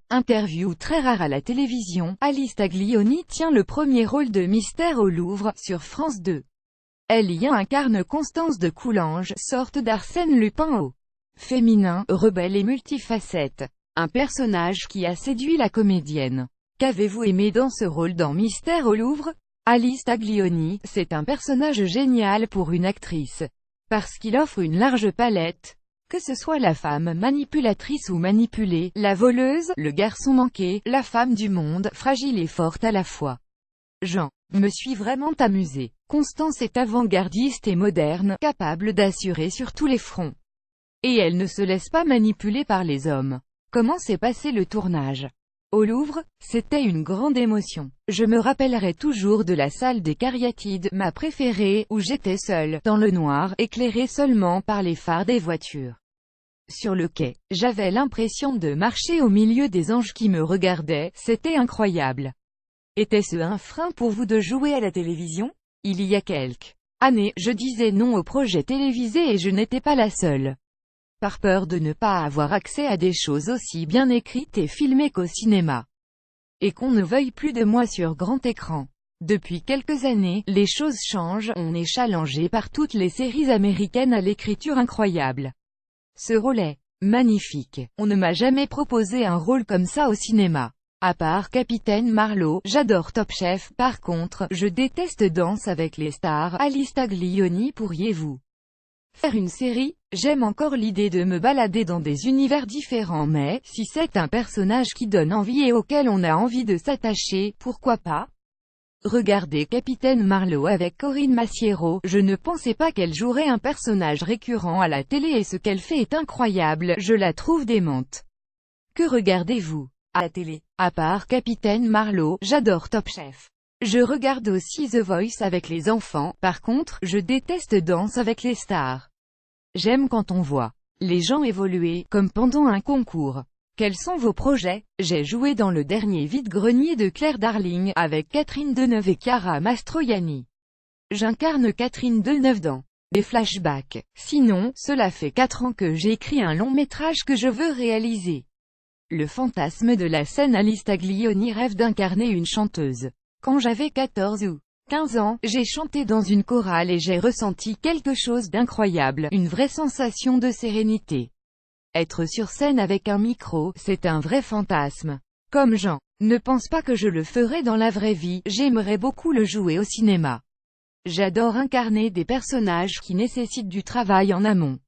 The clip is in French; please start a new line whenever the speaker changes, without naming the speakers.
Interview très rare à la télévision, Alice Taglioni tient le premier rôle de Mystère au Louvre, sur France 2. Elle y incarne Constance de Coulanges, sorte d'Arsène Lupin au féminin, rebelle et multifacette. Un personnage qui a séduit la comédienne. Qu'avez-vous aimé dans ce rôle dans Mystère au Louvre? Alice Taglioni, c'est un personnage génial pour une actrice. Parce qu'il offre une large palette. Que ce soit la femme manipulatrice ou manipulée, la voleuse, le garçon manqué, la femme du monde, fragile et forte à la fois. Me suis vraiment amusée. Constance est avant-gardiste et moderne, capable d'assurer sur tous les fronts. Et elle ne se laisse pas manipuler par les hommes. Comment s'est passé le tournage? Au Louvre, c'était une grande émotion. Je me rappellerai toujours de la salle des Cariatides, ma préférée, où j'étais seule, dans le noir, éclairée seulement par les phares des voitures. Sur le quai, j'avais l'impression de marcher au milieu des anges qui me regardaient, c'était incroyable. Était-ce un frein pour vous de jouer à la télévision? Il y a quelques années, je disais non aux projets télévisés et je n'étais pas la seule. Par peur de ne pas avoir accès à des choses aussi bien écrites et filmées qu'au cinéma. Et qu'on ne veuille plus de moi sur grand écran. Depuis quelques années, les choses changent, on est challengé par toutes les séries américaines à l'écriture incroyable. Ce rôle est magnifique. On ne m'a jamais proposé un rôle comme ça au cinéma. À part Capitaine Marlowe, j'adore Top Chef, par contre, je déteste Danse avec les stars. Alice Taglioni, pourriez-vous faire une série? J'aime encore l'idée de me balader dans des univers différents mais, si c'est un personnage qui donne envie et auquel on a envie de s'attacher, pourquoi pas? Regardez Capitaine Marlowe avec Corinne Massiero, je ne pensais pas qu'elle jouerait un personnage récurrent à la télé et ce qu'elle fait est incroyable, je la trouve démente. Que regardez-vous à la télé? À part Capitaine Marlowe, j'adore Top Chef. Je regarde aussi The Voice avec les enfants, par contre, je déteste Danse avec les stars. J'aime quand on voit les gens évoluer, comme pendant un concours. Quels sont vos projets? J'ai joué dans le dernier Vide-grenier de Claire Darling, avec Catherine Deneuve et Chiara Mastroianni. J'incarne Catherine Deneuve dans des flashbacks. Sinon, cela fait 4 ans que j'ai écrit un long métrage que je veux réaliser. Le fantasme de la scène. Alice Taglioni rêve d'incarner une chanteuse. Quand j'avais 14 ou 15 ans, j'ai chanté dans une chorale et j'ai ressenti quelque chose d'incroyable, une vraie sensation de sérénité. Être sur scène avec un micro, c'est un vrai fantasme. Comme Jean. Ne pense pas que je le ferai dans la vraie vie, j'aimerais beaucoup le jouer au cinéma. J'adore incarner des personnages qui nécessitent du travail en amont.